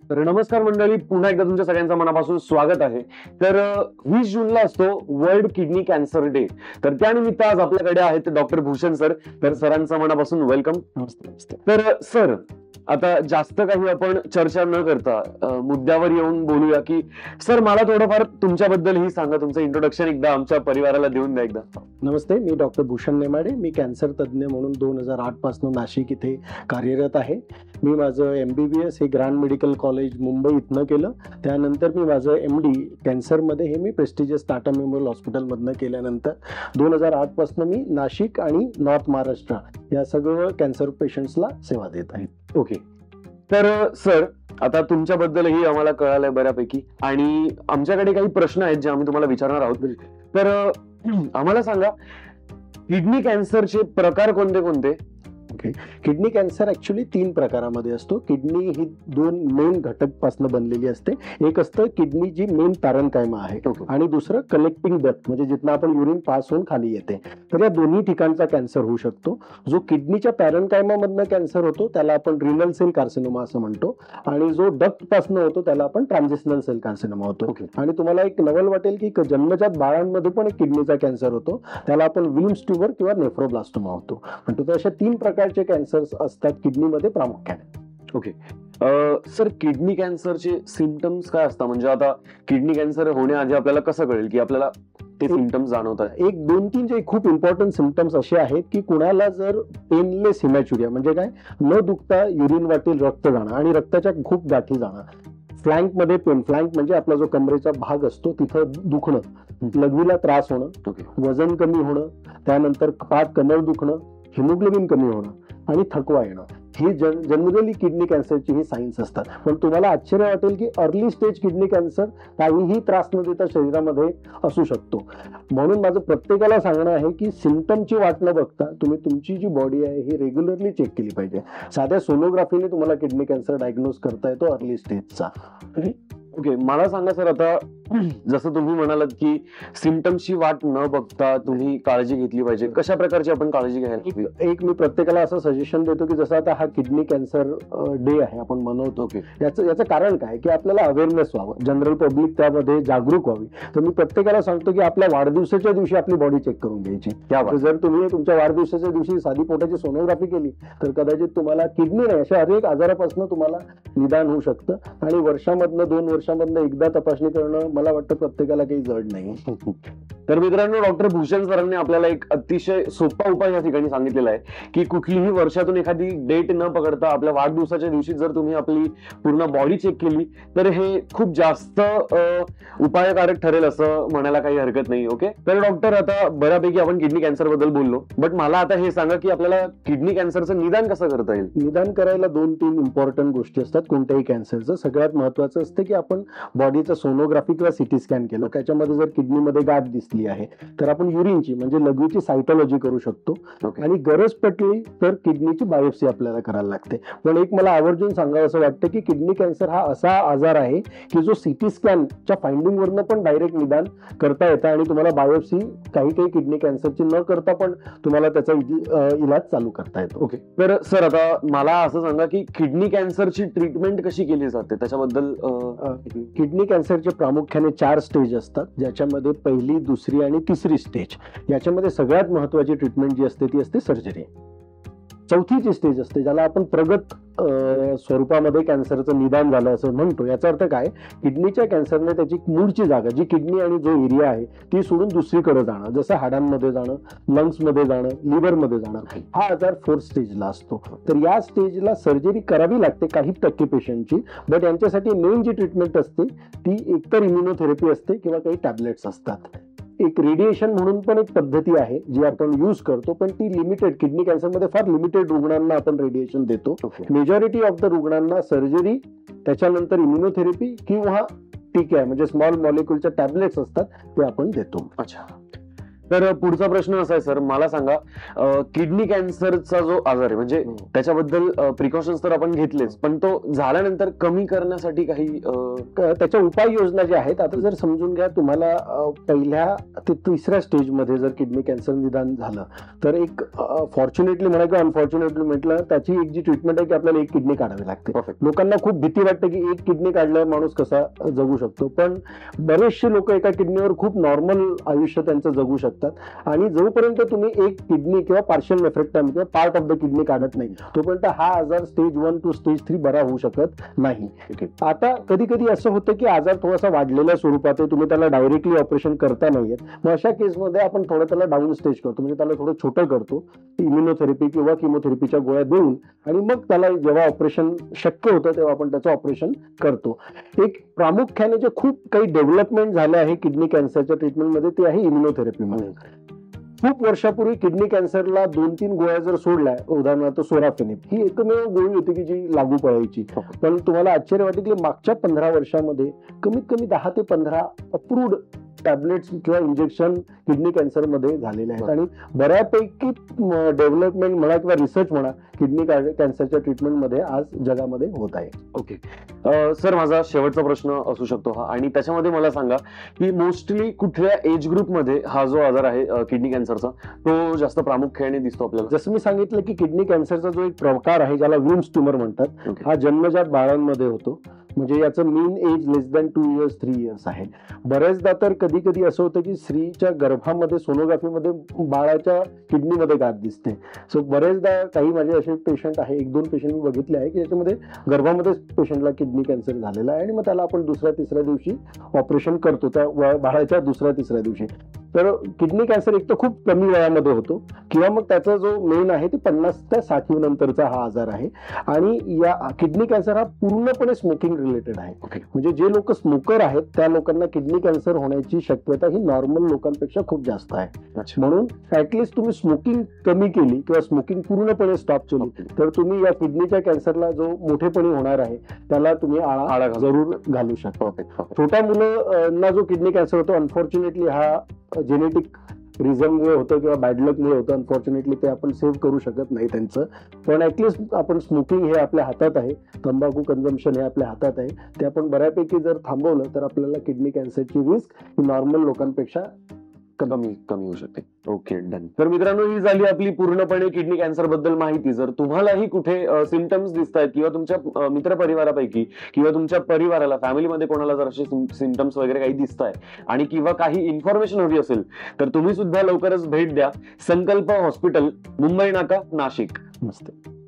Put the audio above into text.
तर नमस्कार मंडळी, पुन्हा एकदा तुमच्या सगळ्यांचं मनापासून स्वागत आहे. तर 20 जूनला असतो वर्ल्ड किडनी कॅन्सर डे. तर त्यानिमित्त आज आपल्याकडे आहेत डॉक्टर भूषण सर. तर सरांचं मनापासून वेलकम. नमस्ते. तर सर, आता जास्त काही आपण चर्चा न करता मुद्द्यावर येऊन बोलूया की सर, मला थोडंफार तुमच्याबद्दल ही सांगा. तुमचं इंट्रोडक्शन एकदा आमच्या परिवाराला देऊन द्या एकदा. नमस्ते, मी डॉक्टर भूषण नेमाडे. मी कॅन्सर तज्ज्ञ म्हणून 2008 पासून नाशिक इथे कार्यरत आहे. मी माझं MBBS हे ग्रँड मेडिकल कॉलेज मुंबई इथनं केलं. त्यानंतर मी माझं MD कॅन्सरमध्ये हे मी प्रेस्टिजियस टाटा मेमोरियल हॉस्पिटलमधनं केल्यानंतर 2008 पासून मी नाशिक आणि नॉर्थ महाराष्ट्र या सगळं कॅन्सर पेशंट्सला सेवा देत आहे. ओके. तर सर, आता तुमच्याबद्दलही आम्हाला कळालंय बऱ्यापैकी आणि आमच्याकडे काही प्रश्न आहेत जे आम्ही तुम्हाला विचारणार आहोत. तर आम्हाला सांगा, किडनी कॅन्सरचे प्रकार कोणते कोणते? ओके. किडनी कॅन्सर ऍक्च्युली 3 प्रकारामध्ये असतो. किडनी ही 2 मेन घटक पासून बनलेली असते. एक असतं किडनी जी मेन पॅरेन्काइमा आहे आणि दुसरं कलेक्टिंग डक्ट, म्हणजे जिथनं आपण युरिन पास होऊन खाली येते. तर या दोन्ही ठिकाणचा कॅन्सर होऊ शकतो. जो किडनीच्या पॅरेन्काइमा मधनं कॅन्सर होतो त्याला आपण रिनल सेल कार्सिनोमा असं म्हणतो आणि जो डक्ट पासून होतो त्याला आपण ट्रान्झिशनल सेल कार्सिनोमा होतो. आणि तुम्हाला एक नवल वाटेल की जन्मजात बाळांमध्ये पण एक किडनीचा कॅन्सर होतो, त्याला आपण विल्म्स ट्यूबर किंवा नेफ्रोब्लास्टोमा होतो. म्हणतो अशा 3 प्रकारचे कॅन्सर्स असतात किडनीमध्ये प्रामुख्याने. ओके. सर, किडनी कॅन्सरचे सिम्पटम्स काय असतात? म्हणजे आता किडनी कॅन्सर होण्याआधी आपल्याला कसं कळेल की आपल्याला ते सिम्पटम्स जाणवतात? एक 2-3 जे खूप इम्पॉर्टंट सिम्पटम्स असे आहेत की कुणाला जर पेनलेस हिमॅच्युरिया म्हणजे काय, न दुखता युरिन वाटेल रक्त जाणं आणि रक्ताच्या खूप गाठी जाणं, फ्लँक मध्ये पेन, फ्लँक म्हणजे आपला जो कमरेचा भाग असतो तिथं दुखणं, लघवीला त्रास होणं, वजन कमी होणं, त्यानंतर पाठ कमर दुखणं, हिमोग्लोबिन कमी होणं आणि थकवा येणं, ही जनरली किडनी कॅन्सरची ही साईन्स असतात. पण तुम्हाला आश्चर्य वाटेल की अर्ली स्टेज किडनी कॅन्सर काहीही त्रास न देता शरीरामध्ये असू शकतो. म्हणून माझं प्रत्येकाला सांगणं आहे की सिम्पटमची वाट न बघता तुम्ही तुमची जी बॉडी आहे ही रेग्युलरली चेक केली पाहिजे. साध्या सोनोग्राफीने तुम्हाला किडनी कॅन्सर डायग्नोज करता येतो अर्ली स्टेजचा. ओके. मला सांगा सर, आता जसं तुम्ही म्हणालात की सिम्पटम्सची वाट न बघता तुम्ही काळजी घेतली पाहिजे, कशा प्रकारची आपण काळजी घ्यायला? एक मी प्रत्येकाला असं सजेशन देतो की जसं आता हा किडनी कॅन्सर डे आहे आपण मनवतो, याचं कारण काय की आपल्याला अवेअरनेस व्हावं, जनरल पब्लिक त्यामध्ये जागरूक व्हावी. तर मी प्रत्येकाला सांगतो की आपल्या वाढदिवसाच्या दिवशी आपली बॉडी चेक करून घ्यायची. जर तुम्ही तुमच्या वाढदिवसाच्या दिवशी साधी पोटाची सोनोग्राफी केली तर कदाचित तुम्हाला किडनी नाही अशा अनेक आजारापासून तुम्हाला निदान होऊ शकतं. आणि वर्षामधनं 2 वर्षामधनं एकदा तपासणी करणं मला वाटतं प्रत्येकाला काही जड नाही. तर मित्रांनो, डॉक्टर भूषण सरांनी आपल्याला एक अतिशय सोपा उपाय या ठिकाणी सांगितलेला आहे की कुठलीही वर्षातून एखादी डेट न पकडता आपल्या वाढदिवसाच्या दिवशी जर तुम्ही आपली पूर्ण बॉडी चेक केली तर हे खूप जास्त उपायकारक ठरेल असं म्हणायला काही हरकत नाही. ओके. तर डॉक्टर, आता बऱ्यापैकी आपण किडनी कॅन्सर बद्दल बोललो, बट मला आता हे सांगा की आपल्याला किडनी कॅन्सरचं निदान कसं करता येईल? निदान करायला 2-3 इम्पॉर्टंट गोष्टी असतात कोणत्याही कॅन्सरचं. सगळ्यात महत्वाचं असतं की आपण बॉडीचं सोनोग्राफी किंवा सिटी स्कॅन केलं, त्याच्यामध्ये जर किडनीमध्ये गाठ दिसली आहे तर आपण युरिनची म्हणजे लघवीची सायटोलॉजी करू शकतो. आणि गरज पडली तर किडनीची बायोप्सी आपल्याला करायला लागते. पण एक मला आवर्जून सांगावं असं वाटतं की किडनी कॅन्सर हा असा आजार आहे की जो सिटी स्कॅनच्या फाइंडिंग वरनं पण डायरेक्ट निदान करता येतं आणि तुम्हाला बायोप्सी काही किडनी कॅन्सरची न करता पण तुम्हाला त्याचा इलाज चालू करता येतो. ओके. तर सर, आता मला असं सांगा की किडनी कॅन्सरची ट्रीटमेंट कशी केली जाते त्याच्याबद्दल? किडनी कॅन्सरचे प्रामुख्याने 4 स्टेज असतात, ज्याच्यामध्ये पहिली, दुसरी आणि तिसरी स्टेज. याच्यामध्ये सगळ्यात महत्वाची ट्रीटमेंट जी असते ती असते सर्जरी. चौथी जी स्टेज असते ज्याला आपण प्रगत स्वरूपामध्ये कॅन्सरचं निदान झालं असं म्हणतो. याचा अर्थ काय, किडनीच्या कॅन्सरने त्याची मूळची जागा जी किडनी आणि जो एरिया आहे ती सोडून दुसरीकडे जाणं, जसं हाडांमध्ये जाणं, लंग्समध्ये जाणं, लिव्हरमध्ये जाणं, हा आजार 4th स्टेजला असतो. तर या स्टेजला सर्जरी करावी लागते काही टक्के पेशंटची. बट यांच्यासाठी मेन जी ट्रीटमेंट असते ती एकतर इम्युनोथेरपी असते किंवा काही टॅबलेट्स असतात. एक रेडिएशन म्हणून पण एक पद्धती आहे जी आपण यूज करतो, पण ती लिमिटेड, किडनी कॅन्सरमध्ये फार लिमिटेड रुग्णांना आपण रेडिएशन देतो. मेजॉरिटी ऑफ द रुग्णांना सर्जरी, त्याच्यानंतर तर पुढचा प्रश्न असा आहे सर, मला सांगा किडनी कॅन्सरचा जो आजार आहे म्हणजे त्याच्याबद्दल प्रिकॉशन्स तर आपण घेतलेच, पण तो झाल्यानंतर कमी करण्यासाठी काही त्याच्या उपाययोजना ज्या आहेत, आता जर समजून घ्या तुम्हाला पहिल्या ते तिसऱ्या स्टेजमध्ये जर किडनी कॅन्सर निदान झालं तर एक फॉर्च्युनेटली म्हणा किंवा अनफॉर्च्युनेटली म्हटलं त्याची एक जी ट्रीटमेंट आहे की आपल्याला एक किडनी काढावी लागते. Perfect. लोकांना खूप भीती वाटते की एक किडनी काढल्यावर माणूस कसा जगू शकतो, पण बरेचसे लोक एका किडनीवर खूप नॉर्मल आयुष्य त्यांचं जगू शकतात आणि जोपर्यंत तुम्ही एक किडनी किंवा पार्शियल नेफ्रेक्टॉमी किंवा पार्ट ऑफ द किडनी काढत नाही तोपर्यंत हा आजार स्टेज 1 to स्टेज 3 बरा होऊ शकत नाही. आता कधी कधी असं होतं की आजार थोडासा वाढलेल्या स्वरूपात आहे, तुम्ही त्याला डायरेक्टली ऑपरेशन करता नाहीयेत, मग अशा केसमध्ये आपण थोडं त्याला डाऊन स्टेज करतो, म्हणजे त्याला थोडं छोटं करतो, इम्युनोथेरपी किंवा किमोथेरपीच्या गोळ्या देऊन, आणि मग त्याला जेव्हा ऑपरेशन शक्य होतं तेव्हा आपण त्याचं ऑपरेशन करतो. एक प्रामुख्याने जे खूप काही डेव्हलपमेंट झालं आहे किडनी कॅन्सरच्या ट्रीटमेंटमध्ये ते आहे इम्युनोथेरपीमध्ये. खूप वर्षापूर्वी किडनी कॅन्सरला 2-3 गोळ्या जर सोडल्या, उदाहरणार्थ सोराफेनिप ही एकमेव गोळी होती की जी लागू पडायची, पण तुम्हाला आश्चर्य वाटेल की मागच्या 15 वर्षामध्ये कमीत कमी 10 ते 15 अप्रूव्ड टॅबलेट्स किंवा इंजेक्शन किडनी कॅन्सर मध्ये झालेले आहेत आणि बऱ्यापैकी डेव्हलपमेंट म्हणा किंवा रिसर्च म्हणा किडनी कॅन्सरच्या ट्रीटमेंटमध्ये आज जगामध्ये होत आहे. ओके सर, माझा शेवटचा प्रश्न असू शकतो हा, आणि त्याच्यामध्ये मला सांगा की मोस्टली कुठल्या एज ग्रुपमध्ये हा जो आजार आहे किडनी कॅन्सरचा तो जास्त प्रामुख्याने दिसतो आपल्याला? जसं मी सांगितलं की किडनी कॅन्सरचा जो एक प्रकार आहे ज्याला विम्स ट्यूमर म्हणतात, हा जन्मजात बाळांमध्ये होतो, म्हणजे याचं मीन एज लेस दॅन 2 years 3 years आहे. बरेचदा तर कधी कधी असं होतं की स्त्रीच्या गर्भामध्ये सोनोग्राफीमध्ये बाळाच्या किडनीमध्ये गाठ दिसते. सो बरेचदा काही माझे असे पेशंट आहे, 1-2 पेशंट मी बघितले आहे की त्याच्यामध्ये गर्भामध्ये पेशंटला किडनी कॅन्सर झालेला आहे आणि मग त्याला आपण 2ऱ्या-3ऱ्या दिवशी ऑपरेशन करतो, त्या बाळाच्या 2ऱ्या-3ऱ्या दिवशी. तर किडनी कॅन्सर एक तर खूप कमी वयामध्ये होतो किंवा मग त्याचा जो मेन आहे ते 50 ते 60 नंतरचा हा आजार आहे. आणि या किडनी कॅन्सर हा पूर्णपणे स्मोकिंग रिलेटेड आहे. म्हणजे जे लोक स्मोकर आहेत त्या लोकांना किडनी कॅन्सर होण्याची शक्यता ही नॉर्मल लोकांपेक्षा खूप जास्त आहे. म्हणून ऍटलिस्ट तुम्ही स्मोकिंग कमी केली किंवा स्मोकिंग पूर्णपणे स्टॉप केली तर तुम्ही या किडनीच्या कॅन्सरला जो मोठेपणी होणार आहे त्याला तुम्ही आळा जरूर घालू शकता. छोट्या मुलांना जो किडनी कॅन्सर होतो अनफॉर्च्युनेटली हा जेनेटिक रिझनमुळे होतं किंवा बॅडलकमुळे होतं, अनफॉर्च्युनेटली ते आपण सेव्ह करू शकत नाही त्यांचं, पण ऍटलिस्ट आपण स्मोकिंग हे आपल्या हातात आहे, तंबाखू कन्झम्पशन हे आपल्या हातात आहे, ते आपण बऱ्यापैकी जर थांबवलं तर आपल्याला किडनी कॅन्सरची रिस्क ही नॉर्मल लोकांपेक्षा कमी होऊ शकते. Okay, done. तर मित्रांनो, ही झाली आपली पूर्णपणे किडनी कॅन्सर बद्दल माहिती. जर तुम्हालाही कुठे सिम्पटम्स दिसत आहेत किंवा तुमच्या मित्र परिवारापैकी किंवा तुमच्या परिवाराला फॅमिलीमध्ये कोणाला जर असे सिम्पटम्स वगैरे काही दिसत आहे आणि किंवा काही इन्फॉर्मेशन हवी असेल तर तुम्ही सुद्धा लवकरच भेट द्या संकल्प हॉस्पिटल, मुंबई नाका, नाशिक. नसते.